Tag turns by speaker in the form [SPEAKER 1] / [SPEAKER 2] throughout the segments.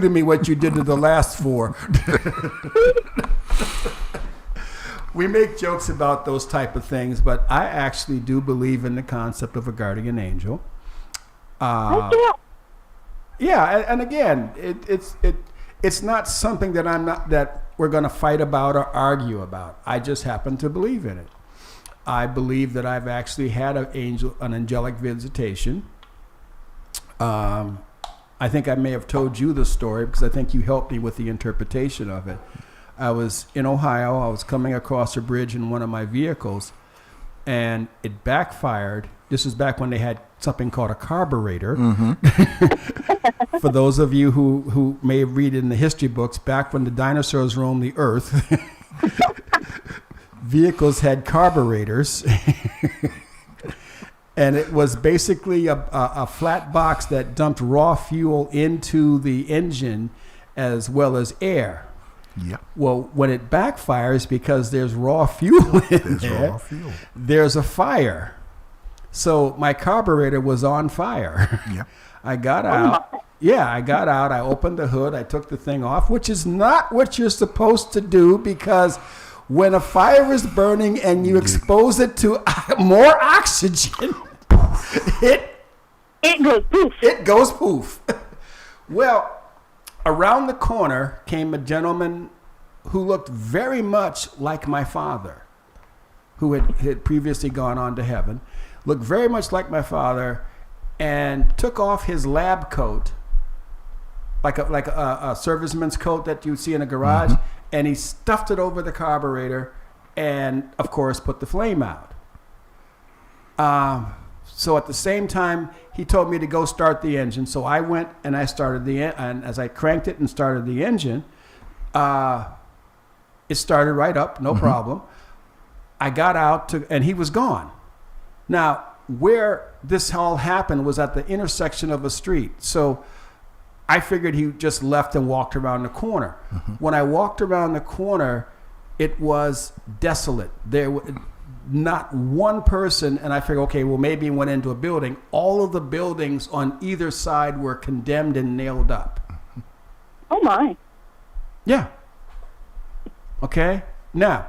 [SPEAKER 1] to me what you did to the last four. We make jokes about those type of things, but I actually do believe in the concept of a guardian angel. Yeah, and again, it's not something that we're going to fight about or argue about. I just happen to believe in it. I believe that I've actually had an angelic visitation. I think I may have told you the story because I think you helped me with the interpretation of it. I was in Ohio. I was coming across a bridge in one of my vehicles, and it backfired. This is back when they had something called a carburetor. Mm-hmm. For those of you who may read in the history books, back when the dinosaurs roamed the earth, vehicles had carburetors. And it was basically a flat box that dumped raw fuel into the engine as well as air. Yep. Well, when it backfires, because there's raw fuel in there, there's a fire. So my carburetor was on fire. Yep. I got out. Yeah, I got out. I opened the hood. I took the thing off, which is not what you're supposed to do, because when a fire is burning and you expose it to more oxygen, it goes poof. It goes poof. Well, around the corner came a gentleman who looked very much like my father, who had previously gone on to heaven, looked very much like my father, and took off his lab coat, like a serviceman's coat that you see in a garage, mm-hmm. and he stuffed it over the carburetor and, of course, put the flame out. So at the same time, he told me to go start the engine. So I went and I started and as I cranked it and started the engine, it started right up, no mm-hmm. problem. I got out and he was gone. Now, where this all happened was at the intersection of a street. So I figured he just left and walked around the corner. Mm-hmm. When I walked around the corner, it was desolate. There not one person, and I figured, okay, well, maybe he went into a building. All of the buildings on either side were condemned and nailed up.
[SPEAKER 2] Oh, my.
[SPEAKER 1] Yeah. Okay? Now,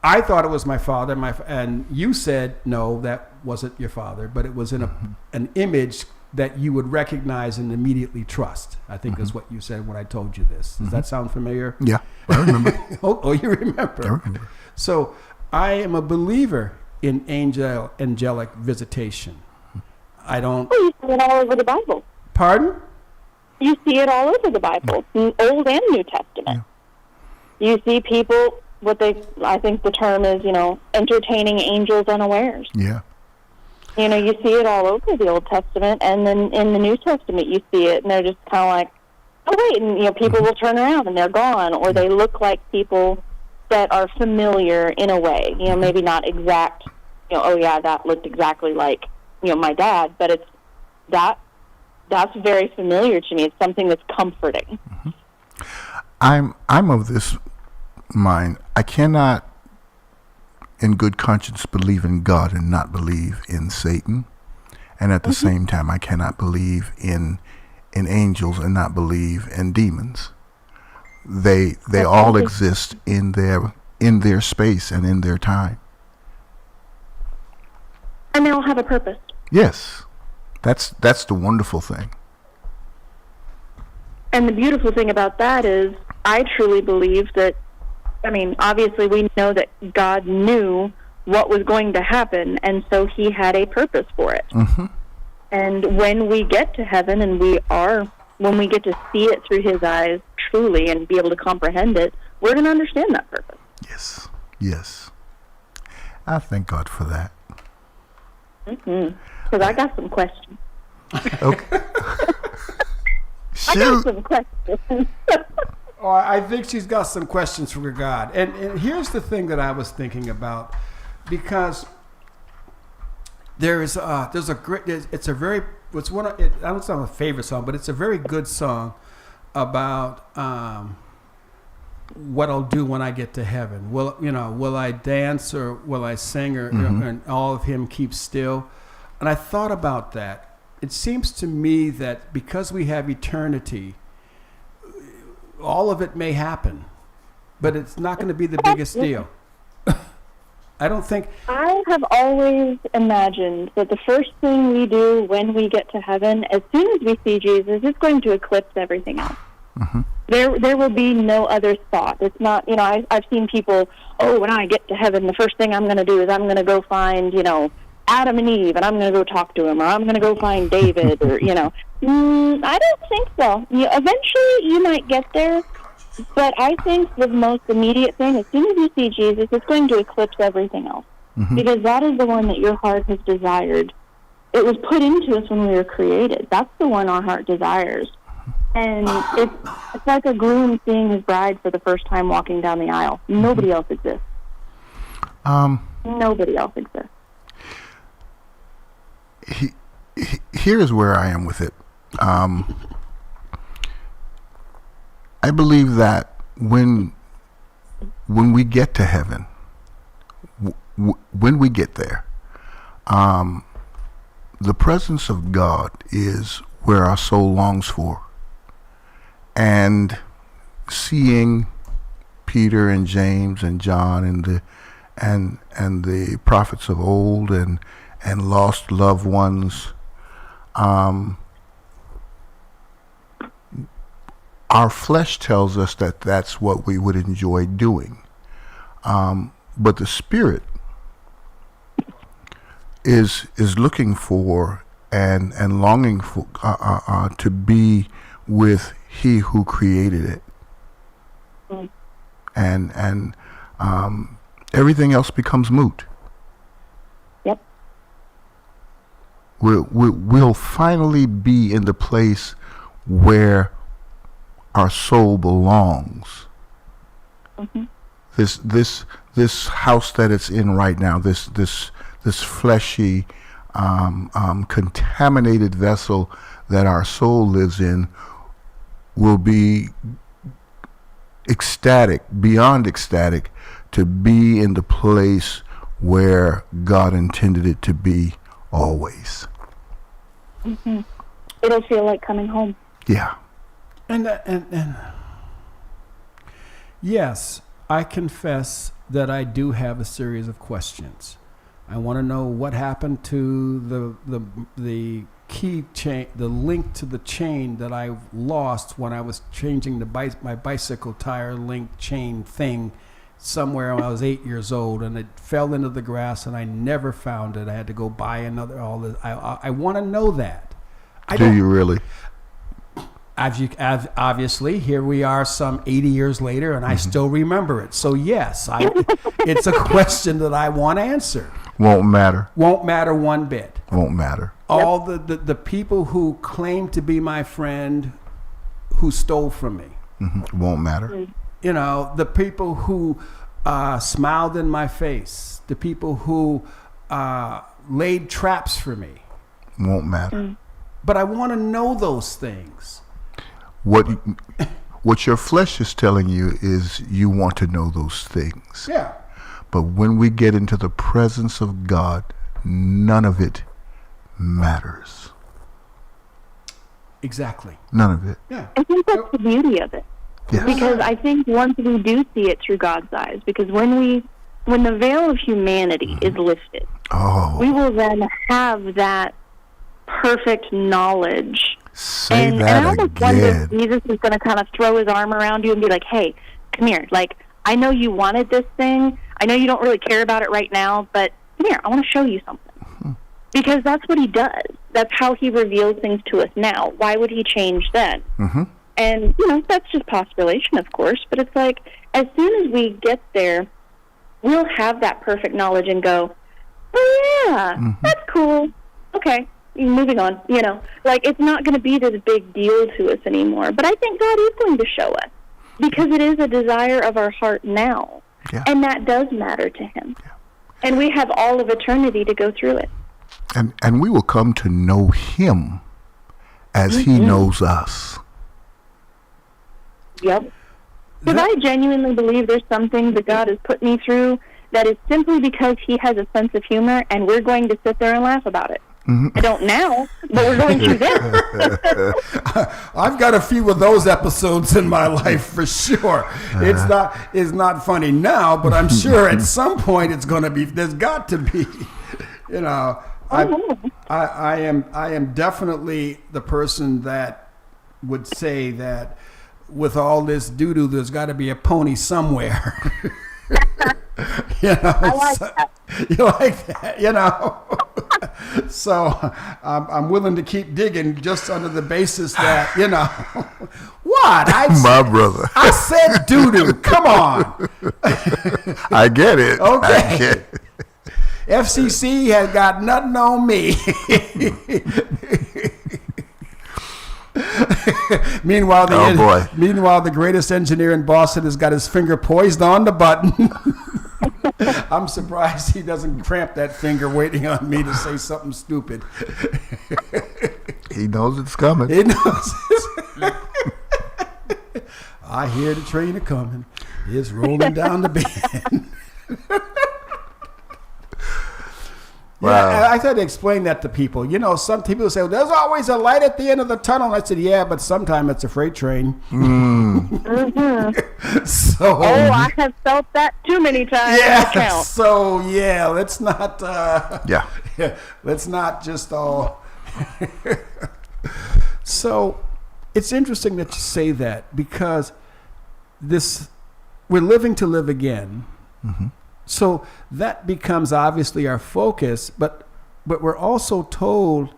[SPEAKER 1] I thought it was my father, and you said, no, that wasn't your father, but it was in an image that you would recognize and immediately trust, I think is what you said when I told you this. Does that sound familiar?
[SPEAKER 3] Yeah, I remember.
[SPEAKER 1] Oh, you remember.
[SPEAKER 3] I remember.
[SPEAKER 1] So I am a believer in angelic visitation. I don't...
[SPEAKER 2] Oh, you see it all over the Bible.
[SPEAKER 1] Pardon?
[SPEAKER 2] You see it all over the Bible, Old and New Testament. Yeah. You see people, I think the term is, entertaining angels unawares.
[SPEAKER 3] Yeah.
[SPEAKER 2] You see it all over the Old Testament, and then in the New Testament you see it, and they're just kind of like, oh, wait, and, people will turn around and they're gone, or they look like people that are familiar in a way, maybe not exact, oh yeah, that looked exactly like, my dad, but that's very familiar to me. It's something that's comforting.
[SPEAKER 3] Mm-hmm. I'm of this mind. I cannot, in good conscience, believe in God and not believe in Satan, and at the mm-hmm. same time, I cannot believe in angels and not believe in demons. They all exist in their space and in their time.
[SPEAKER 2] And they all have a purpose.
[SPEAKER 3] Yes. That's the wonderful thing.
[SPEAKER 2] And the beautiful thing about that is I truly believe that, obviously we know that God knew what was going to happen, and so he had a purpose for it. Mm-hmm. And when we get to heaven and when we get to see it through his eyes truly and be able to comprehend it, we're going to understand that purpose.
[SPEAKER 3] Yes, yes. I thank God for that.
[SPEAKER 2] Mm-hmm. Because I got some questions.
[SPEAKER 3] Okay.
[SPEAKER 2] I got some questions.
[SPEAKER 1] Oh, I think she's got some questions for God. And here's the thing that I was thinking about, because there's a great, it's a very, it's one of, I don't say my favorite song, but it's a very good song about what I'll do when I get to heaven. Will I dance or will I sing or and all of him keep still? And I thought about that. It seems to me that because we have eternity, all of it may happen, but it's not going to be the biggest deal. I don't think.
[SPEAKER 2] I have always imagined that the first thing we do when we get to heaven, as soon as we see Jesus, is going to eclipse everything else.
[SPEAKER 3] Mm-hmm.
[SPEAKER 2] There will be no other thought. It's not, I've seen people, when I get to heaven, the first thing I'm going to do is I'm going to go find, Adam and Eve, and I'm going to go talk to him, or I'm going to go find David, or, I don't think so. Eventually, you might get there, but I think the most immediate thing, as soon as you see Jesus, it's going to eclipse everything else, because that is the one that your heart has desired. It was put into us when we were created. That's the one our heart desires. And it's like a groom seeing his bride for the first time walking down the aisle. Nobody else exists. Nobody else exists.
[SPEAKER 3] Here's where I am with it. I believe that when we get to heaven, when we get there, the presence of God is where our soul longs for. And seeing Peter and James and John and the prophets of old and lost loved ones, our flesh tells us that that's what we would enjoy doing, but the Spirit is looking for and longing for to be with He who created it, and everything else becomes moot.
[SPEAKER 2] Yep.
[SPEAKER 3] We'll finally be in the place where our soul belongs.
[SPEAKER 2] Mm-hmm.
[SPEAKER 3] This house that it's in right now, this fleshy, contaminated vessel that our soul lives in, will be ecstatic, beyond ecstatic, to be in the place where God intended it to be always.
[SPEAKER 2] Mm-hmm. It'll feel like coming home.
[SPEAKER 3] Yeah.
[SPEAKER 1] And yes, I confess that I do have a series of questions. I want to know what happened to the key chain, the link to the chain that I lost when I was changing my bicycle tire link chain thing somewhere when I was 8 years old, and it fell into the grass and I never found it. I had to go buy another. I want to know that.
[SPEAKER 3] Do you really?
[SPEAKER 1] Obviously, here we are some 80 years later, and I still remember it. So yes, it's a question that I want answered.
[SPEAKER 3] Won't matter.
[SPEAKER 1] Won't matter one bit.
[SPEAKER 3] Won't matter.
[SPEAKER 1] All the people who claimed to be my friend who stole from me.
[SPEAKER 3] Won't matter.
[SPEAKER 1] The people who smiled in my face, the people who laid traps for me.
[SPEAKER 3] Won't matter.
[SPEAKER 1] But I want to know those things.
[SPEAKER 3] What your flesh is telling you is you want to know those things.
[SPEAKER 1] Yeah.
[SPEAKER 3] But when we get into the presence of God, none of it matters.
[SPEAKER 1] Exactly.
[SPEAKER 3] None of it.
[SPEAKER 1] Yeah.
[SPEAKER 2] I think that's the beauty of it.
[SPEAKER 3] Yeah.
[SPEAKER 2] Because I think once we do see it through God's eyes, because when the veil of humanity is lifted, we will then have that perfect knowledge.
[SPEAKER 3] Say
[SPEAKER 2] and
[SPEAKER 3] that
[SPEAKER 2] I almost
[SPEAKER 3] again.
[SPEAKER 2] wonder if Jesus is going to kind of throw his arm around you and be like, hey, come here. Like, I know you wanted this thing. I know you don't really care about it right now, but come here. I want to show you something. Because that's what he does. That's how he reveals things to us now. Why would he change then? And, that's just postulation, of course. But it's like, as soon as we get there, we'll have that perfect knowledge and go, oh, yeah, that's cool. Okay, moving on. Like, it's not going to be this big deal to us anymore. But I think God is going to show us, because it is a desire of our heart now.
[SPEAKER 3] Yeah.
[SPEAKER 2] And that does matter to him. Yeah. And we have all of eternity to go through it.
[SPEAKER 3] And we will come to know him as he knows us.
[SPEAKER 2] Yep. Because I genuinely believe there's something that God has put me through that is simply because he has a sense of humor, and we're going to sit there and laugh about it. I don't now, but we're going to then.
[SPEAKER 1] I've got a few of those episodes in my life for sure. It's not funny now, but I'm sure at some point it's going to be. There's got to be. You know, I am definitely the person that would say that with all this doo-doo, there's got to be a pony somewhere. You know,
[SPEAKER 2] I like that.
[SPEAKER 1] You like that, you know. So I'm willing to keep digging just under the basis that, you know, what?
[SPEAKER 3] My brother.
[SPEAKER 1] I said doo-doo. Come on.
[SPEAKER 3] I get it.
[SPEAKER 1] Okay.
[SPEAKER 3] I get it.
[SPEAKER 1] FCC has got nothing on me. Meanwhile, the greatest engineer in Boston has got his finger poised on the button. I'm surprised he doesn't cramp that finger waiting on me to say something stupid.
[SPEAKER 3] He knows it's coming.
[SPEAKER 1] He knows. I hear the train a coming. It's rolling down the bend.
[SPEAKER 3] Wow.
[SPEAKER 1] Yeah, I had to explain that to people. You know, some people say, well, there's always a light at the end of the tunnel. I said, yeah, but sometimes it's a freight train. So,
[SPEAKER 2] I have felt that too many times.
[SPEAKER 1] Yeah. So, yeah, let's not.
[SPEAKER 3] Yeah.
[SPEAKER 1] Let's not just all. So, it's interesting that you say that because we're living to live again.
[SPEAKER 3] Mm-hmm.
[SPEAKER 1] So that becomes obviously our focus, but we're also told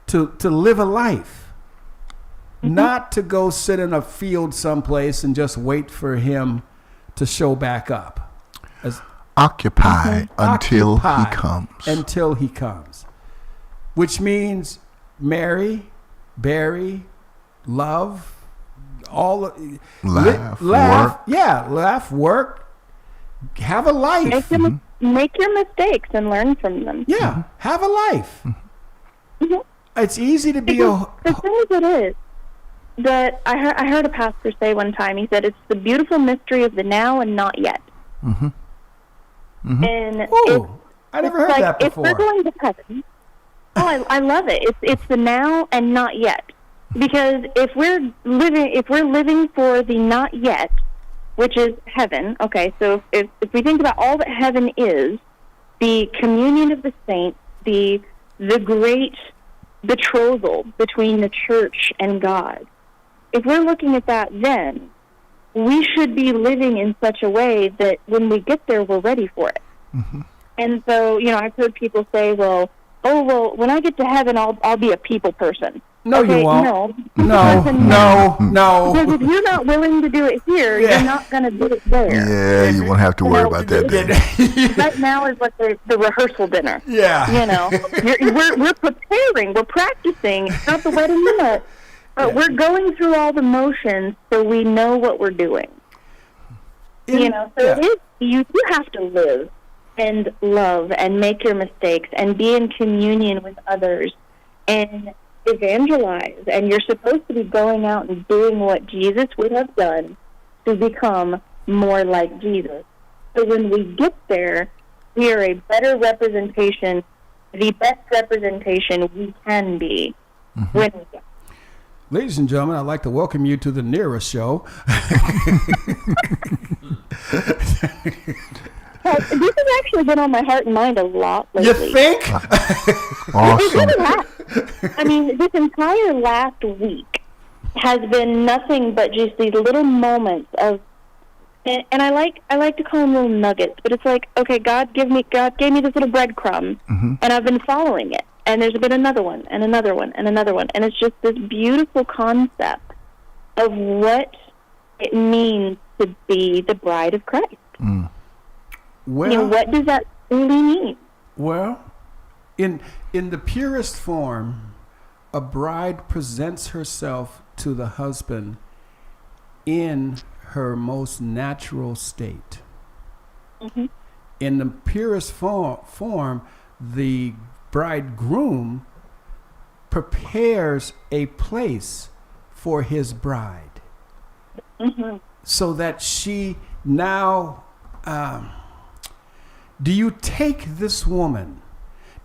[SPEAKER 1] to live a life, not to go sit in a field someplace and just wait for him to show back up.
[SPEAKER 3] Occupy until he comes.
[SPEAKER 1] Until he comes, which means marry, bury, love,
[SPEAKER 3] laugh,
[SPEAKER 1] work.
[SPEAKER 3] work.
[SPEAKER 1] Yeah, laugh, work. Have a life.
[SPEAKER 2] Make your mistakes and learn from them.
[SPEAKER 1] Yeah, have a life.
[SPEAKER 2] Mm-hmm.
[SPEAKER 1] It's easy to be
[SPEAKER 2] the thing is, it is that I heard a pastor say one time. He said it's the beautiful mystery of the now and not yet.
[SPEAKER 3] Mm-hmm. Mm-hmm.
[SPEAKER 2] And
[SPEAKER 1] I never heard that before.
[SPEAKER 2] If we're going to heaven, I love it. It's the now and not yet, because if we're living for the not yet, which is heaven. Okay, so if we think about all that heaven is, the communion of the saints, the great betrothal between the church and God, if we're looking at that then, we should be living in such a way that when we get there, we're ready for it.
[SPEAKER 3] Mm-hmm.
[SPEAKER 2] And so, you know, I've heard people say, well, when I get to heaven, I'll be a people person.
[SPEAKER 1] No,
[SPEAKER 2] okay,
[SPEAKER 1] you won't.
[SPEAKER 2] No.
[SPEAKER 1] Because
[SPEAKER 2] if you're not willing to do it here, you're not going to do it there.
[SPEAKER 3] Yeah, you won't have to worry about that then.
[SPEAKER 2] Right now is like the rehearsal dinner.
[SPEAKER 1] Yeah.
[SPEAKER 2] You know, we're preparing, we're practicing. It's not the wedding yet. But we're going through all the motions so we know what we're doing. You know, so it is, you have to live and love and make your mistakes and be in communion with others and evangelize, and you're supposed to be going out and doing what Jesus would have done to become more like Jesus. So when we get there, we are a better representation, the best representation we can be when we get.
[SPEAKER 1] Ladies and gentlemen, I'd like to welcome you to the Nearest Show.
[SPEAKER 2] This has actually been on my heart and mind a lot lately.
[SPEAKER 1] You think?
[SPEAKER 3] Awesome.
[SPEAKER 2] It really has. I mean, this entire last week has been nothing but just these little moments of, and I like to call them little nuggets, but it's like, okay, God gave me this little breadcrumb, and I've been following it, and there's been another one, and another one, and another one, and it's just this beautiful concept of what it means to be the bride of Christ.
[SPEAKER 3] Mm.
[SPEAKER 1] Well,
[SPEAKER 2] you know, what does that really mean?
[SPEAKER 1] Well, in the purest form, a bride presents herself to the husband in her most natural state.
[SPEAKER 2] Mm-hmm.
[SPEAKER 1] In the purest form, the bridegroom prepares a place for his bride, so that she now. Do you take this woman?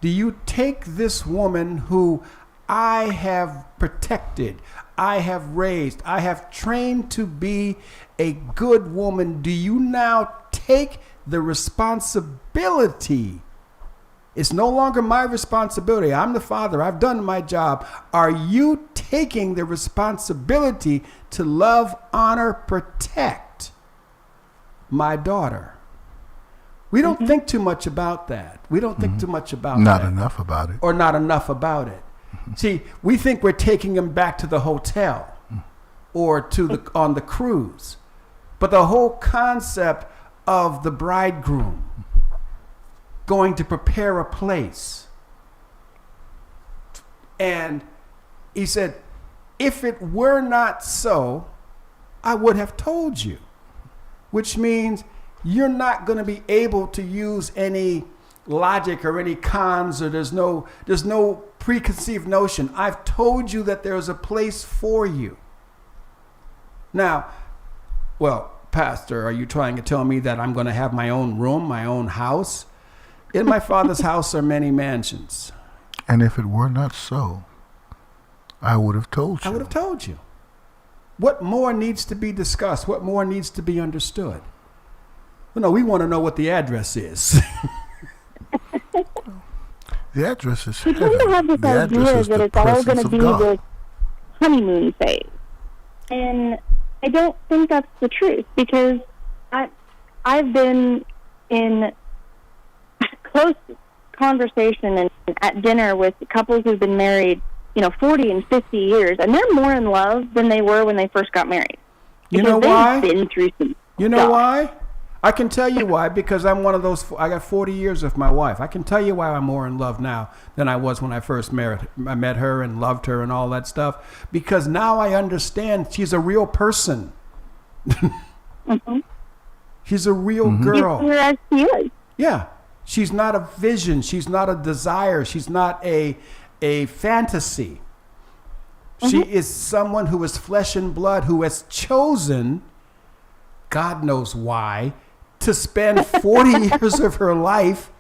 [SPEAKER 1] do you take this woman who I have protected, I have raised, I have trained to be a good woman, do you now take the responsibility? It's no longer my responsibility. I'm the father. I've done my job. Are you taking the responsibility to love, honor, protect my daughter? We don't think too much about that. We don't think too much about that.
[SPEAKER 3] Not enough about it.
[SPEAKER 1] Or not enough about it. See, we think we're taking them back to the hotel or to on the cruise. But the whole concept of the bridegroom going to prepare a place. And he said, if it were not so, I would have told you. Which means you're not going to be able to use any logic or any cons, or there's no preconceived notion. I've told you that there's a place for you. Now, well, Pastor, are you trying to tell me that I'm going to have my own room, my own house? In my Father's house are many mansions.
[SPEAKER 3] And if it were not so, I would have told you.
[SPEAKER 1] I would have told you. What more needs to be discussed? What more needs to be understood? Well, no, we want to know what the address is.
[SPEAKER 3] The address is
[SPEAKER 2] We tend to have this idea that it's all going to be this honeymoon phase. And I don't think that's the truth, because I've been in close conversation and at dinner with couples who've been married, 40 and 50 years, and they're more in love than they were when they first got married.
[SPEAKER 1] You know why?
[SPEAKER 2] Been through some
[SPEAKER 1] You know why? I can tell you why, because I'm one of those. I got 40 years with my wife. I can tell you why I'm more in love now than I was when I first I met her and loved her and all that stuff. Because now I understand she's a real person. She's a real girl.
[SPEAKER 2] As she is.
[SPEAKER 1] Yeah. She's not a vision. She's not a desire. She's not a fantasy. She is someone who is flesh and blood, who has chosen, God knows why, to spend 40 years of her life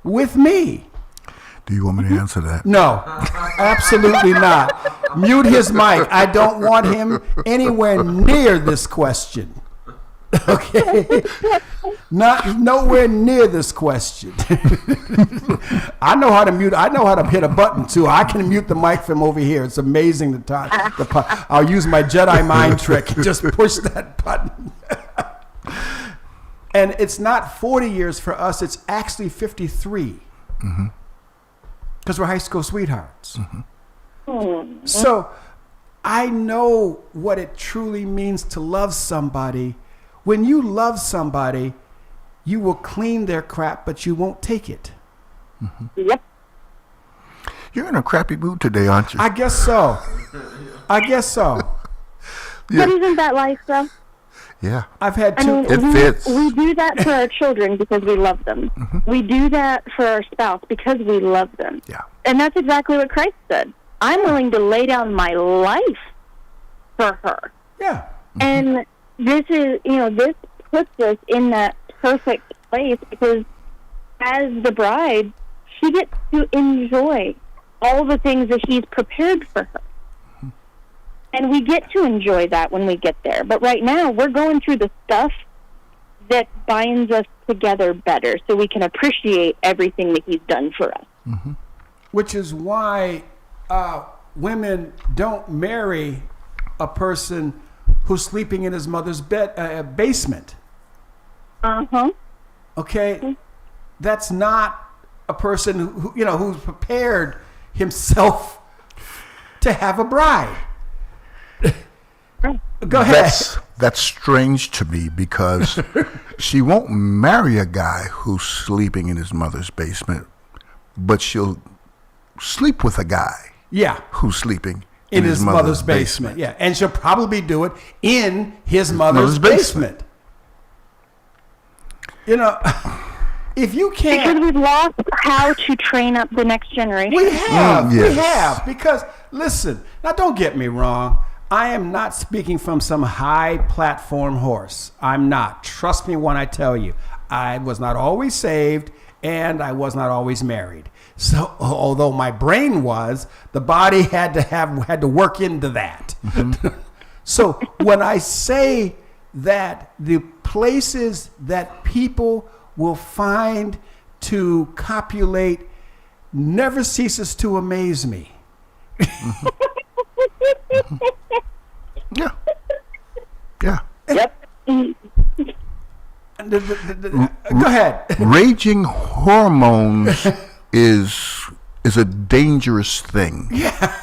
[SPEAKER 1] with me.
[SPEAKER 3] Do you want me to answer that?
[SPEAKER 1] No, absolutely not. Mute his mic. I don't want him anywhere near this question. Okay? Nowhere near this question. I know how to mute. I know how to hit a button too. I can mute the mic from over here. It's amazing the time. I'll use my Jedi mind trick and just push that button. And it's not 40 years for us. It's actually 53. Because we're high school sweethearts. So I know what it truly means to love somebody. When you love somebody, you will clean their crap, but you won't take it.
[SPEAKER 2] Yep.
[SPEAKER 3] You're in a crappy mood today, aren't you?
[SPEAKER 1] I guess so.
[SPEAKER 3] Yeah.
[SPEAKER 2] But isn't that life, though?
[SPEAKER 3] Yeah.
[SPEAKER 1] I've had two.
[SPEAKER 3] It fits.
[SPEAKER 2] We do that for our children because we love them. We do that for our spouse because we love them.
[SPEAKER 3] Yeah.
[SPEAKER 2] And that's exactly what Christ said. I'm willing to lay down my life for her.
[SPEAKER 1] Yeah.
[SPEAKER 2] And this is, this puts us in that perfect place because as the bride, she gets to enjoy all the things that he's prepared for her. And we get to enjoy that when we get there. But right now, we're going through the stuff that binds us together better so we can appreciate everything that he's done for us.
[SPEAKER 1] Which is why women don't marry a person who's sleeping in his mother's basement. Okay? That's not a person who's prepared himself to have a bride. Go ahead.
[SPEAKER 3] That's strange to me because she won't marry a guy who's sleeping in his mother's basement, but she'll sleep with a guy who's sleeping in his mother's basement.
[SPEAKER 1] Yeah, and she'll probably do it in his mother's basement. If you can't...
[SPEAKER 2] Because we've lost how to train up the next generation.
[SPEAKER 1] We have.
[SPEAKER 3] Yes.
[SPEAKER 1] We have. Because, listen, now don't get me wrong. I am not speaking from some high platform horse. I'm not. Trust me when I tell you. I was not always saved, and I was not always married. So although my brain was, the body had to work into that. So when I say that the places that people will find to copulate never ceases to amaze me.
[SPEAKER 3] Yeah. Yeah.
[SPEAKER 2] Yep.
[SPEAKER 1] Go ahead.
[SPEAKER 3] Raging hormones is a dangerous thing.
[SPEAKER 1] Yeah.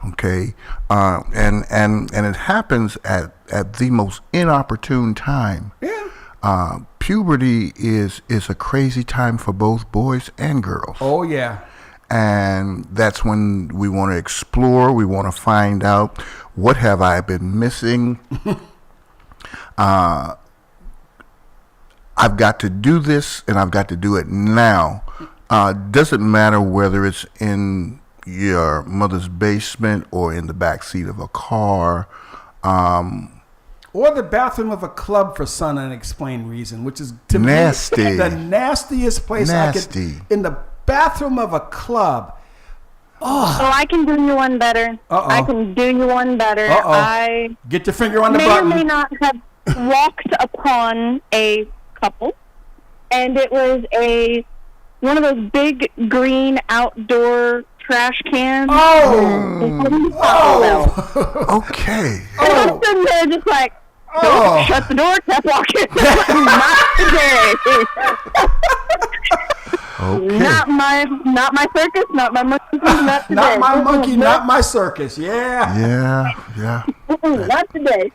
[SPEAKER 3] Okay, and it happens at the most inopportune time.
[SPEAKER 1] Yeah.
[SPEAKER 3] Puberty is a crazy time for both boys and girls.
[SPEAKER 1] Oh yeah.
[SPEAKER 3] And that's when we want to explore. We want to find out, what have I been missing? I've got to do this, and I've got to do it now. Doesn't matter whether it's in your mother's basement or in the back seat of a car,
[SPEAKER 1] or the bathroom of a club for some unexplained reason, which is to
[SPEAKER 3] nasty.
[SPEAKER 1] me the nastiest place
[SPEAKER 3] Nasty.
[SPEAKER 1] I could. In the bathroom of a club. Oh,
[SPEAKER 2] I can do you one better.
[SPEAKER 1] Uh-oh.
[SPEAKER 2] I can do you one better.
[SPEAKER 1] Uh-oh.
[SPEAKER 2] I
[SPEAKER 1] Get your finger on the
[SPEAKER 2] may
[SPEAKER 1] button.
[SPEAKER 2] or may not have walked upon a couple, and it was one of those big green outdoor trash cans.
[SPEAKER 3] Okay.
[SPEAKER 2] And I'm sitting there just like, shut the door, kept walking. Not today.
[SPEAKER 3] Okay.
[SPEAKER 2] Not my circus, not my monkey, not today.
[SPEAKER 1] Not my monkey, not my circus. Yeah.
[SPEAKER 3] Yeah.
[SPEAKER 2] Not today.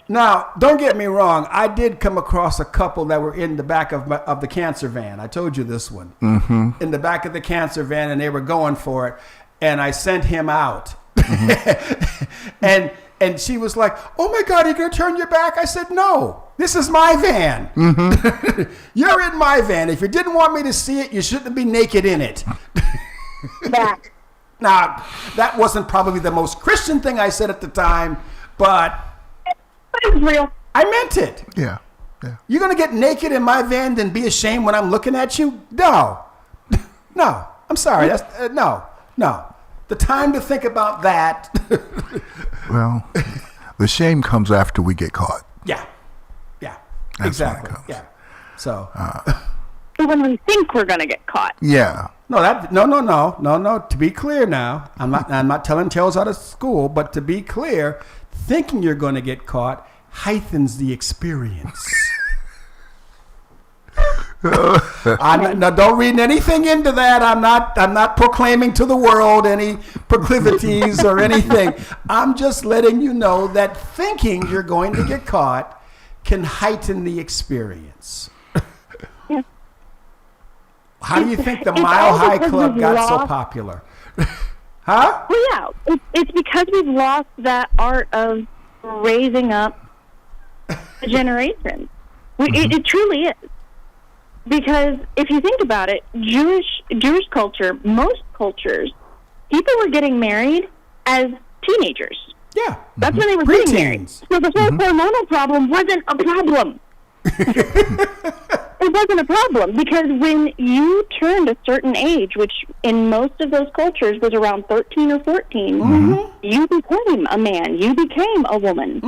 [SPEAKER 1] Now, don't get me wrong. I did come across a couple that were in the back of the cancer van. I told you this one.
[SPEAKER 3] Mm-hmm.
[SPEAKER 1] In the back of the cancer van, and they were going for it. And I sent him out.
[SPEAKER 3] Mm-hmm.
[SPEAKER 1] and she was like, "Oh my God, are you going to turn your back?" I said, "No, this is my van.
[SPEAKER 3] Mm-hmm.
[SPEAKER 1] You're in my van. If you didn't want me to see it, you shouldn't be naked in it."
[SPEAKER 2] Yeah.
[SPEAKER 1] Now, that wasn't probably the most Christian thing I said at the time, but
[SPEAKER 2] But it's real.
[SPEAKER 1] I meant it.
[SPEAKER 3] Yeah.
[SPEAKER 1] You're going to get naked in my van and be ashamed when I'm looking at you? No. No. I'm sorry. That's no. The time to think about that.
[SPEAKER 3] Well, the shame comes after we get caught.
[SPEAKER 1] Yeah.
[SPEAKER 3] That's
[SPEAKER 1] Exactly.
[SPEAKER 3] when it comes.
[SPEAKER 1] Yeah. So.
[SPEAKER 2] When we think we're going to get caught.
[SPEAKER 3] Yeah.
[SPEAKER 1] No. To be clear now, I'm not telling tales out of school, but to be clear, thinking you're going to get caught heightens the experience. Now, don't read anything into that. I'm not proclaiming to the world any proclivities or anything. I'm just letting you know that thinking you're going to get caught can heighten the experience.
[SPEAKER 2] Yeah.
[SPEAKER 1] How do you think the Mile High Club got so popular? Huh?
[SPEAKER 2] Well, yeah. It's because we've lost that art of raising up the generation. It truly is. Because if you think about it, Jewish culture, most cultures, people were getting married as teenagers.
[SPEAKER 1] Yeah.
[SPEAKER 2] That's when they were getting married.
[SPEAKER 1] Preteens.
[SPEAKER 2] So the whole hormonal problem wasn't a problem. It wasn't a problem because when you turned a certain age, which in most of those cultures was around 13 or 14, you became a man. You became a woman.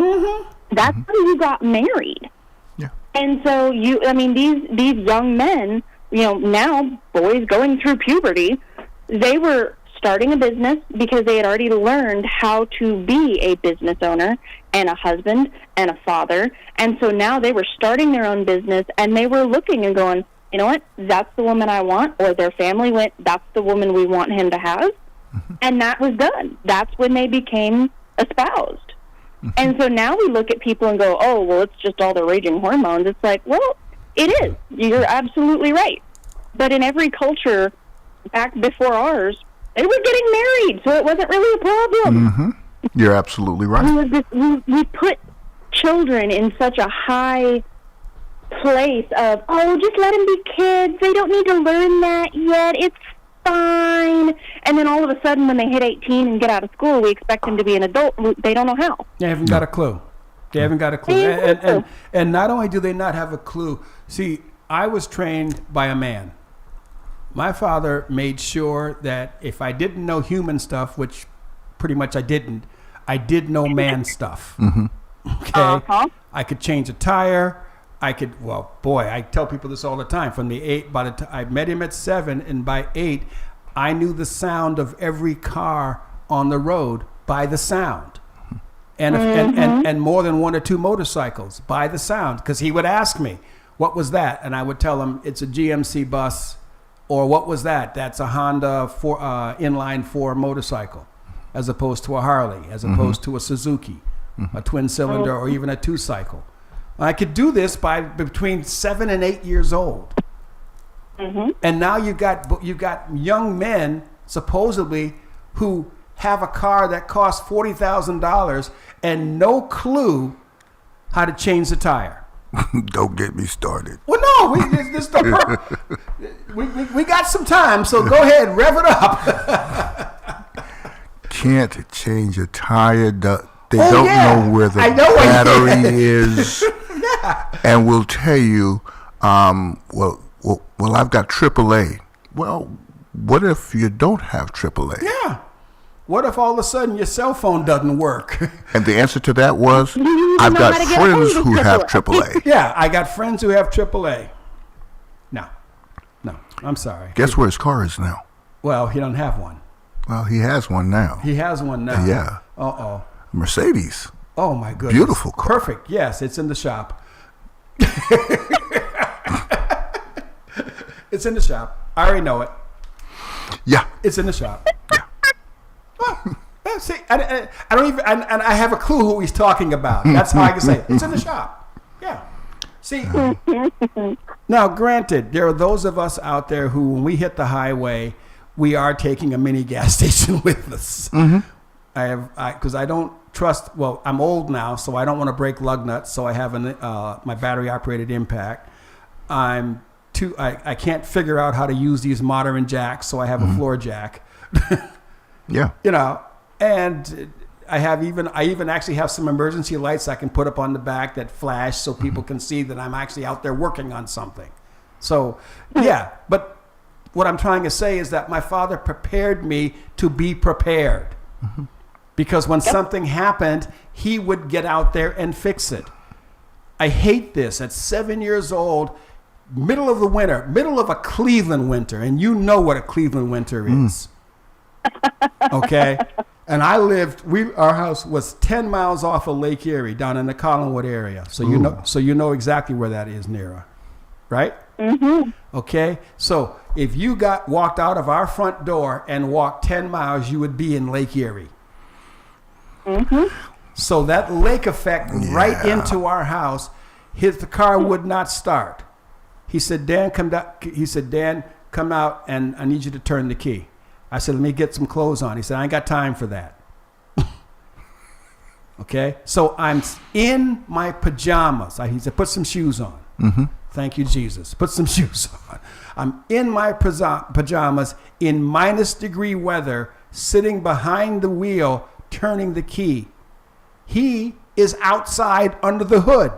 [SPEAKER 2] That's how you got married.
[SPEAKER 3] Yeah.
[SPEAKER 2] And so these young men, now boys going through puberty, they were starting a business because they had already learned how to be a business owner and a husband and a father. And so now they were starting their own business and they were looking and going, you know what, that's the woman I want. Or their family went, that's the woman we want him to have. And that was done. That's when they became espoused. And so now we look at people and go, oh, well, it's just all the raging hormones. It's like, well, it is. You're absolutely right. But in every culture back before ours, they were getting married, so it wasn't really a problem.
[SPEAKER 3] You're absolutely right.
[SPEAKER 2] We put children in such a high place of, oh, just let them be kids. They don't need to learn that yet. It's fine. And then all of a sudden, when they hit 18 and get out of school, we expect them to be an adult. They don't know how.
[SPEAKER 1] They haven't got a clue. They haven't got a clue. And not only do they not have a clue, see, I was trained by a man. My father made sure that if I didn't know human stuff, which pretty much I did know man stuff. Okay? I could change a tire. I tell people this all the time. I met him at 7, and by 8, I knew the sound of every car on the road by the sound. And more than 1 or 2 motorcycles by the sound. Because he would ask me, what was that? And I would tell him, it's a GMC bus. Or what was that? That's a Honda inline 4 motorcycle, as opposed to a Harley, as opposed to a Suzuki, a twin cylinder, or even a 2-cycle. I could do this by between 7 and 8 years old. And now you've got young men supposedly who have a car that costs $40,000 and no clue how to change the tire.
[SPEAKER 3] Don't get me started.
[SPEAKER 1] Well, no, we got some time, so go ahead, rev it up.
[SPEAKER 3] Can't change a tire. They don't know where the battery is, and will tell you, well, I've got AAA. Well, what if you don't have AAA?
[SPEAKER 1] Yeah. What if all of a sudden your cell phone doesn't work?
[SPEAKER 3] And the answer to that was, I've got friends who have AAA.
[SPEAKER 1] Yeah, I got friends who have AAA. No, I'm sorry.
[SPEAKER 3] Guess where his car is now?
[SPEAKER 1] Well, he don't have one.
[SPEAKER 3] Well, he has one now.
[SPEAKER 1] He has one now.
[SPEAKER 3] Yeah.
[SPEAKER 1] Uh-oh.
[SPEAKER 3] Mercedes.
[SPEAKER 1] Oh, my goodness.
[SPEAKER 3] Beautiful car.
[SPEAKER 1] Perfect. Yes, it's in the shop. It's in the shop. I already know it.
[SPEAKER 3] Yeah.
[SPEAKER 1] It's in the shop. Yeah. Well, see, I don't even, and I have a clue who he's talking about. That's how I can say it. It's in the shop. Yeah. See, now granted, there are those of us out there who, when we hit the highway, we are taking a mini gas station with us. Because I don't trust, well, I'm old now, so I don't want to break lug nuts, so I have my battery operated impact. I can't figure out how to use these modern jacks, so I have a floor jack.
[SPEAKER 3] Yeah.
[SPEAKER 1] And I even actually have some emergency lights I can put up on the back that flash so people can see that I'm actually out there working on something. So, yeah, but what I'm trying to say is that my father prepared me to be prepared. Because when something happened, he would get out there and fix it. I hate this. At 7 years old, middle of the winter, middle of a Cleveland winter, and you know what a Cleveland winter is. Okay? And our house was 10 miles off of Lake Erie, down in the Collinwood area. So you know exactly where that is, Nira. Right? Okay? So if you walked out of our front door and walked 10 miles, you would be in Lake Erie. So that lake effect right into our house, the car would not start. He said, Dan, come out and I need you to turn the key. I said, let me get some clothes on. He said, I ain't got time for that. Okay? So I'm in my pajamas. He said, put some shoes on. Thank you, Jesus. Put some shoes on. I'm in my pajamas in -degree weather, sitting behind the wheel, turning the key. He is outside under the hood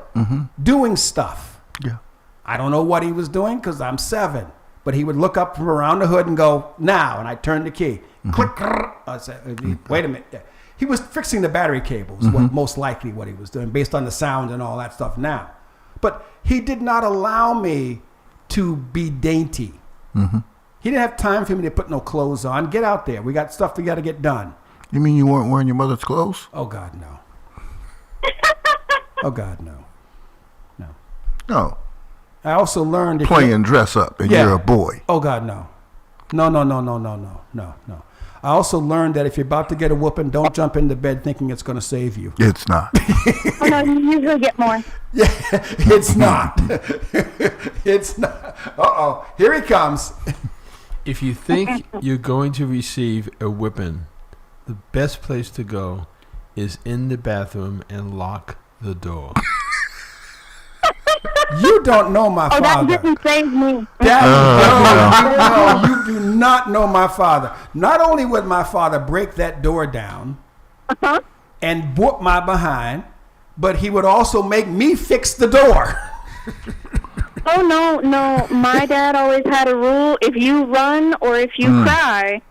[SPEAKER 1] doing stuff.
[SPEAKER 3] Yeah.
[SPEAKER 1] I don't know what he was doing because I'm 7. But he would look up from around the hood and go, now. And I turned the key. Click. I said, wait a minute. He was fixing the battery cables, most likely what he was doing, based on the sound and all that stuff now. But he did not allow me to be dainty. He didn't have time for me to put no clothes on. Get out there. We got stuff we got to get done.
[SPEAKER 3] You mean you weren't wearing your mother's clothes?
[SPEAKER 1] Oh, God, no. Oh, God, no.
[SPEAKER 3] No.
[SPEAKER 1] I also learned...
[SPEAKER 3] Playing dress up and you're a boy.
[SPEAKER 1] Oh, God, no. No. I also learned that if you're about to get a whooping, don't jump into bed thinking it's going to save you.
[SPEAKER 3] It's not.
[SPEAKER 2] Oh, no, you usually get more.
[SPEAKER 1] Yeah, it's not. It's not. Uh-oh. Here he comes.
[SPEAKER 4] If you think you're going to receive a whipping, the best place to go is in the bathroom and lock the door.
[SPEAKER 1] You don't know my father.
[SPEAKER 2] Oh, that didn't save me.
[SPEAKER 1] You do not know my father. Not only would my father break that door down and whoop my behind, but he would also make me fix the door.
[SPEAKER 2] Oh, no. My dad always had a rule. If you run or if you cry,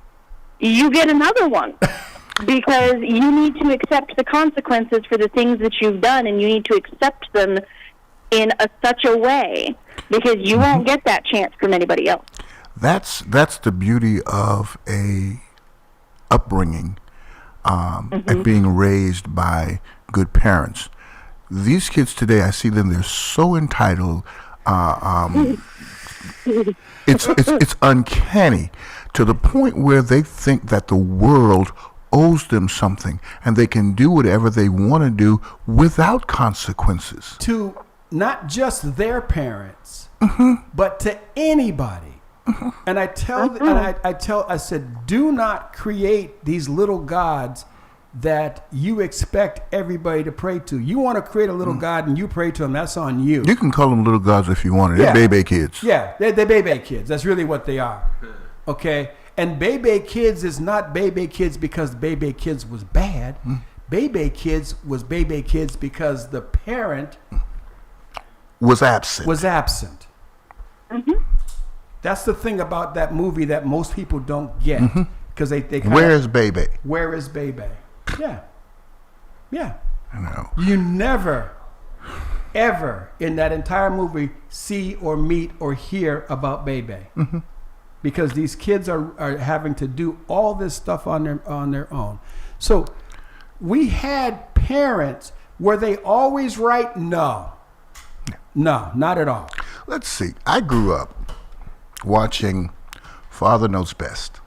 [SPEAKER 2] you get another one. Because you need to accept the consequences for the things that you've done, and you need to accept them in such a way, because you won't get that chance from anybody else.
[SPEAKER 3] That's the beauty of a upbringing, and being raised by good parents. These kids today, I see them, they're so entitled. It's uncanny to the point where they think that the world owes them something and they can do whatever they want to do without consequences.
[SPEAKER 1] To not just their parents, but to anybody. And I said, do not create these little gods that you expect everybody to pray to. You want to create a little God and you pray to them, that's on you.
[SPEAKER 3] You can call them little gods if you want. They're baby kids.
[SPEAKER 1] Yeah, they're baby kids. That's really what they are. Okay? And baby kids is not baby kids because baby kids was bad. Baby kids was baby kids because the parent
[SPEAKER 3] was absent.
[SPEAKER 1] That's the thing about that movie that most people don't get. Because they
[SPEAKER 3] Where is baby?
[SPEAKER 1] Where is baby? Yeah.
[SPEAKER 3] I know.
[SPEAKER 1] You never, ever in that entire movie see or meet or hear about baby. Because these kids are having to do all this stuff on their own. So we had parents, were they always right? No, not at all.
[SPEAKER 3] Let's see. I grew up watching Father Knows Best,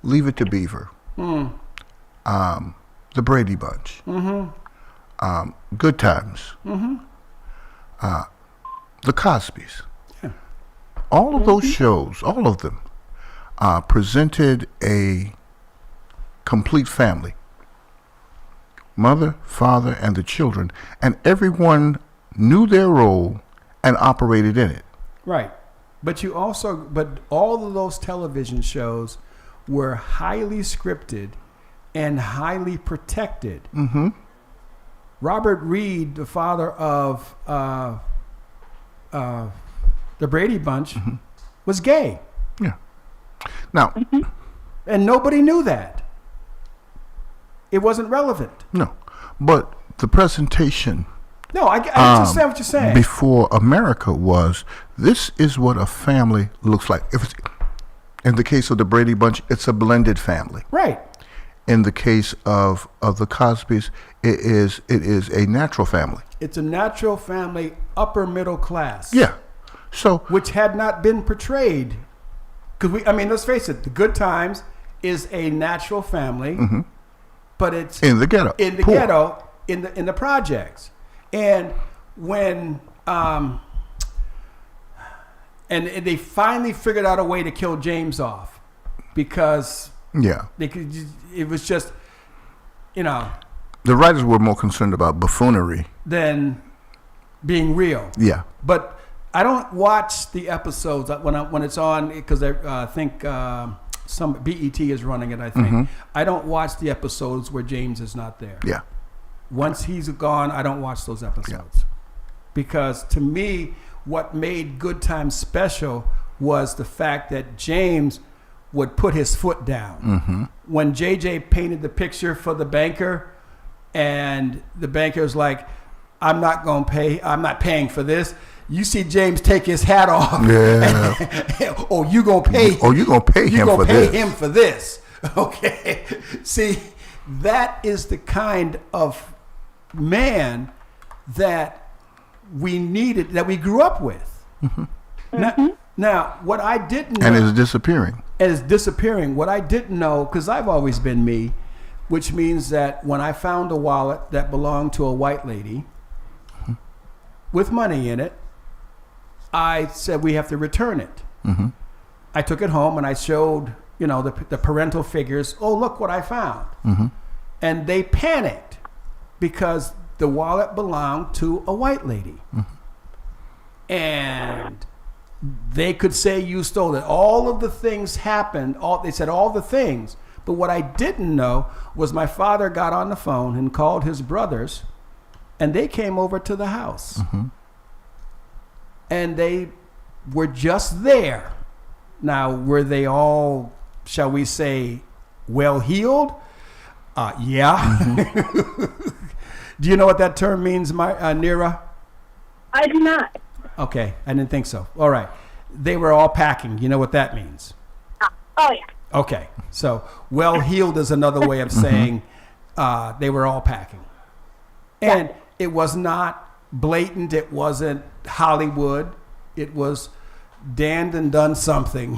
[SPEAKER 3] Leave It to Beaver, The Brady Bunch, Good Times, The Cosbys. All of those shows, all of them, presented a complete family. Mother, father, and the children. And everyone knew their role and operated in it.
[SPEAKER 1] Right. But all of those television shows were highly scripted and highly protected. Robert Reed, the father of the Brady Bunch, was gay.
[SPEAKER 3] Yeah. Now,
[SPEAKER 1] and nobody knew that. It wasn't relevant.
[SPEAKER 3] No, but the presentation.
[SPEAKER 1] No, I understand what you're saying.
[SPEAKER 3] Before America was, this is what a family looks like. If it's, in the case of the Brady Bunch, it's a blended family.
[SPEAKER 1] Right.
[SPEAKER 3] In the case of the Cosbys, it is a natural family.
[SPEAKER 1] It's a natural family, upper middle class.
[SPEAKER 3] Yeah. So,
[SPEAKER 1] which had not been portrayed, because let's face it, the Good Times is a natural family, but it's
[SPEAKER 3] in the ghetto,
[SPEAKER 1] in the projects, and when and they finally figured out a way to kill James off, because it was just, the
[SPEAKER 3] writers were more concerned about buffoonery
[SPEAKER 1] than being real.
[SPEAKER 3] Yeah,
[SPEAKER 1] but I don't watch the episodes when it's on, because I think some BET is running it. I think I don't watch the episodes where James is not there.
[SPEAKER 3] Yeah.
[SPEAKER 1] Once he's gone, I don't watch those episodes, because to me, what made Good Times special was the fact that James would put his foot down. When JJ painted the picture for the banker, and the banker's like, I'm not paying for this. You see James take his hat off.
[SPEAKER 3] Yeah.
[SPEAKER 1] You gonna pay him for this. Okay. See, that is the kind of man that we needed, that we grew up with. Now, what I didn't know,
[SPEAKER 3] and it's disappearing.
[SPEAKER 1] What I didn't know, because I've always been me, which means that when I found a wallet that belonged to a white lady with money in it, I said, we have to return it. I took it home and I showed, the parental figures. Oh, look what I found. And they panicked because the wallet belonged to a white lady. And they could say you stole it. All of the things happened. They said all the things. But what I didn't know was my father got on the phone and called his brothers, and they came over to the house. and they were just there. Now, were they all, shall we say, well healed? Yeah.
[SPEAKER 3] Mm-hmm.
[SPEAKER 1] Do you know what that term means, Nira?
[SPEAKER 2] I do not.
[SPEAKER 1] Okay, I didn't think so. All right. They were all packing. You know what that means?
[SPEAKER 2] Oh, yeah.
[SPEAKER 1] Okay, so well healed is another way of saying they were all packing. And it was not blatant, it wasn't Hollywood, it was Dan and done something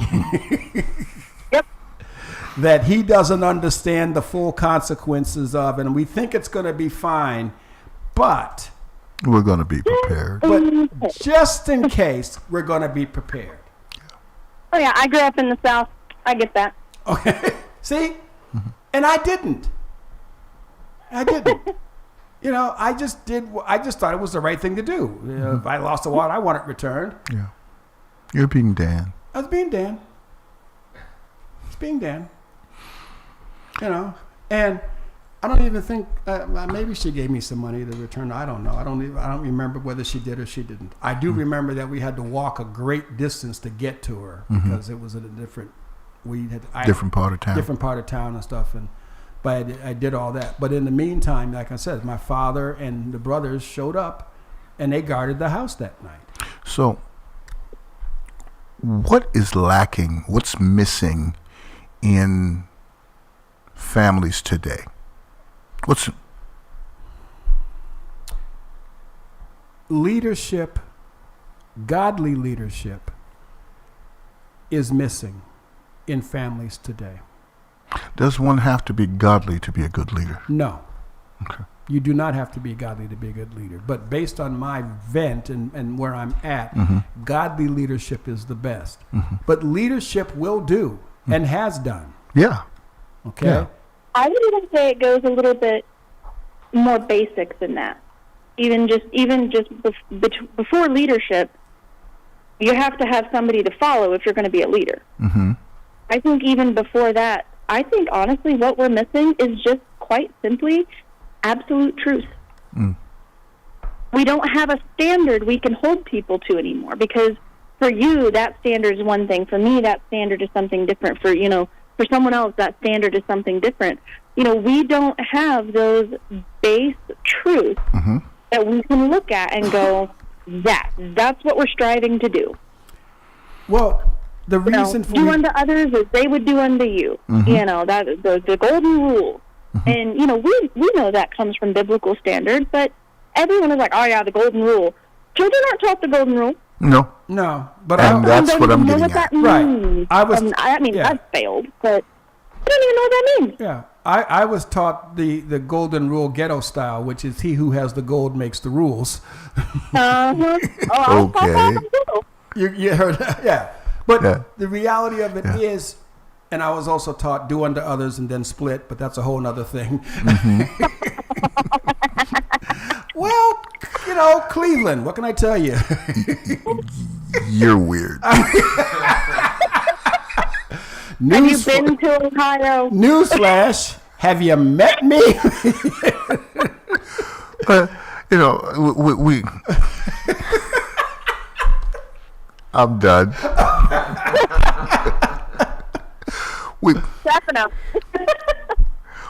[SPEAKER 2] Yep.
[SPEAKER 1] that he doesn't understand the full consequences of, and we think it's going to be fine, but
[SPEAKER 3] We're going to be prepared.
[SPEAKER 1] just in case, we're going to be prepared.
[SPEAKER 2] Oh, yeah. I grew up in the South. I get that.
[SPEAKER 1] Okay. See? And I didn't. You know, I just thought it was the right thing to do. You know, if I lost a water, I want it returned.
[SPEAKER 3] Yeah. You're being Dan.
[SPEAKER 1] I was being Dan. It's being Dan. You know, and I don't even think maybe she gave me some money to return. I don't know. I don't remember whether she did or she didn't. I do remember that we had to walk a great distance to get to her because it was in a different
[SPEAKER 3] Different part of town
[SPEAKER 1] and stuff. But I did all that. But in the meantime, like I said, my father and the brothers showed up, and they guarded the house that night.
[SPEAKER 3] So, what is lacking? What's missing in families today?
[SPEAKER 1] Leadership, godly leadership, is missing in families today.
[SPEAKER 3] Does one have to be godly to be a good leader?
[SPEAKER 1] No.
[SPEAKER 3] Okay.
[SPEAKER 1] You do not have to be godly to be a good leader. But based on my vent and where I'm at, godly leadership is the best. But leadership will do and has done.
[SPEAKER 3] Yeah.
[SPEAKER 1] Okay?
[SPEAKER 3] Yeah.
[SPEAKER 2] I would even say it goes a little bit more basic than that. Even just before leadership, you have to have somebody to follow if you're going to be a leader. I think even before that, I think honestly what we're missing is just quite simply absolute truth. We don't have a standard we can hold people to anymore, because for you that standard is one thing, for me that standard is something different, for someone else that standard is something different. We don't have those base truths that we can look at and go, that's what we're striving to do.
[SPEAKER 1] Well, the reason for
[SPEAKER 2] do unto others as they would do unto you. That the golden rule. And we know that comes from biblical standards, but everyone is like, oh yeah, the golden rule. Children aren't taught the golden rule.
[SPEAKER 3] No.
[SPEAKER 1] But
[SPEAKER 3] that's what I'm getting at.
[SPEAKER 1] Right.
[SPEAKER 2] I've failed, but I don't even know what that means.
[SPEAKER 1] Yeah. I was taught the golden rule ghetto style, which is he who has the gold makes the rules.
[SPEAKER 3] Okay.
[SPEAKER 1] You heard that? Yeah. But the reality of it is, and I was also taught do unto others and then split, but that's a whole other thing. Well, Cleveland, what can I tell you?
[SPEAKER 3] You're weird.
[SPEAKER 2] Have you been to Ohio?
[SPEAKER 1] Newsflash, have you met me?
[SPEAKER 3] We I'm done.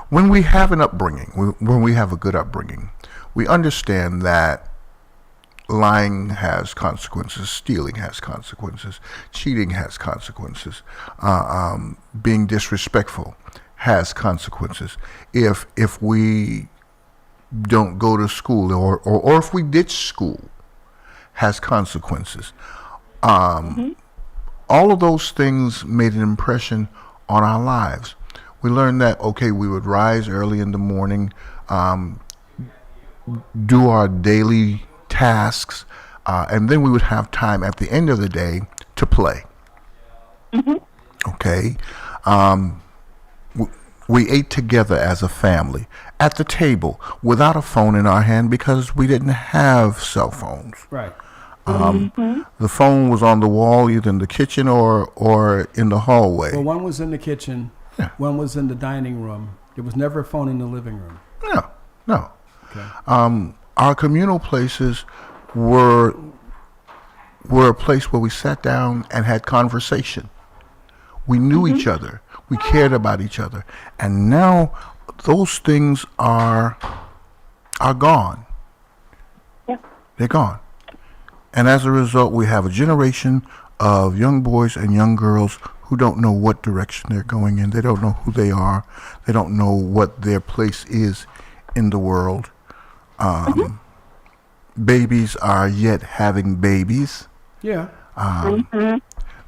[SPEAKER 3] When we have an upbringing, when we have a good upbringing, we understand that lying has consequences, stealing has consequences, cheating has consequences, being disrespectful has consequences. If we don't go to school or if we ditch school, has consequences. All of those things made an impression on our lives. We learned that, okay, we would rise early in the morning, do our daily tasks, and then we would have time at the end of the day to play. Okay? We ate together as a family at the table without a phone in our hand because we didn't have cell phones.
[SPEAKER 1] Right.
[SPEAKER 3] The phone was on the wall, either in the kitchen or in the hallway.
[SPEAKER 1] Well, one was in the kitchen, one was in the dining room. There was never a phone in the living room.
[SPEAKER 3] No.
[SPEAKER 1] Okay.
[SPEAKER 3] Our communal places were were a place where we sat down and had conversation. We knew each other. We cared about each other. And now those things are gone.
[SPEAKER 2] Yeah.
[SPEAKER 3] They're gone. And as a result, we have a generation of young boys and young girls who don't know what direction they're going in. They don't know who they are. They don't know what their place is in the world. Babies are yet having babies.
[SPEAKER 1] Yeah.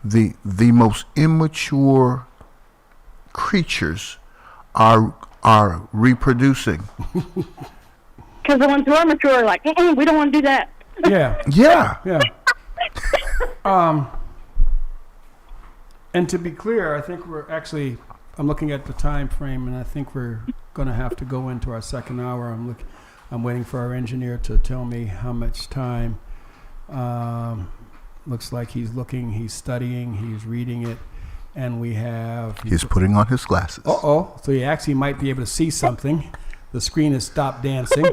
[SPEAKER 3] The most immature creatures are reproducing.
[SPEAKER 2] Because the ones who are mature are like, we don't want to do that.
[SPEAKER 1] Yeah.
[SPEAKER 3] Yeah.
[SPEAKER 1] And to be clear, I think I'm looking at the time frame, and I think we're going to have to go into our second hour. I'm waiting for our engineer to tell me how much time. Looks like he's looking, he's studying, he's reading it, and
[SPEAKER 3] He's putting on his glasses.
[SPEAKER 1] So he actually might be able to see something. The screen has stopped dancing.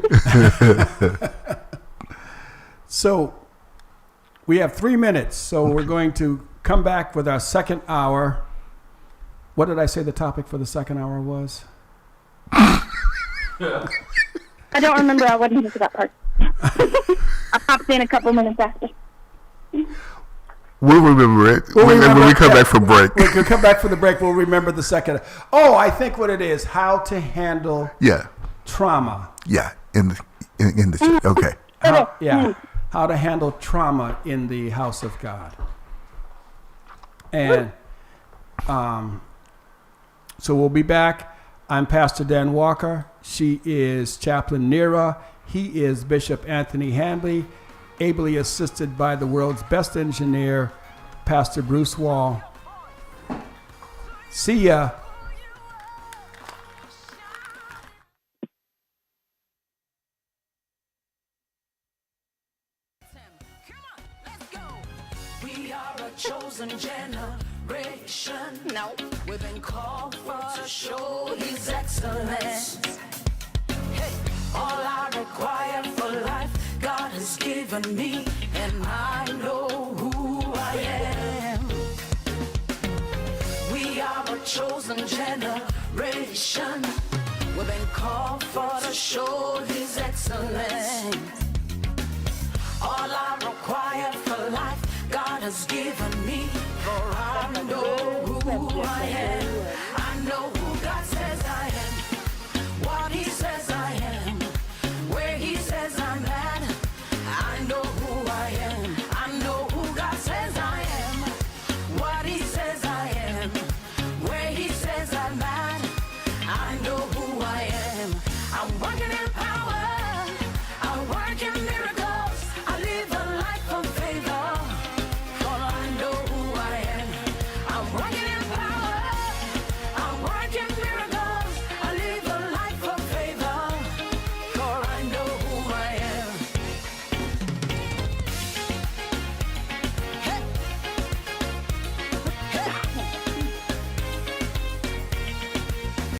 [SPEAKER 1] So we have 3 minutes, so we're going to come back with our second hour. What did I say the topic for the second hour was?
[SPEAKER 2] I don't remember. I wasn't here for that part. I popped in a couple minutes after.
[SPEAKER 3] We'll remember it when we come back from break.
[SPEAKER 1] We'll come back from the break. We'll remember the second. I think what it is, how to handle trauma.
[SPEAKER 3] Yeah, in the okay.
[SPEAKER 1] How to handle trauma in the house of God. And so we'll be back. I'm Pastor Dan Walker. She is Chaplain Nera. He is Bishop Anthony Handley, ably assisted by the world's best engineer, Pastor Bruce Wall. See ya.
[SPEAKER 5] We are a chosen generation. No, we've been called for to show His excellence. Hey, all I require for life, God has given me, and I know who I am. We are a chosen generation. We've been called for to show His excellence. All I require for life, God has given me, for I know who I am.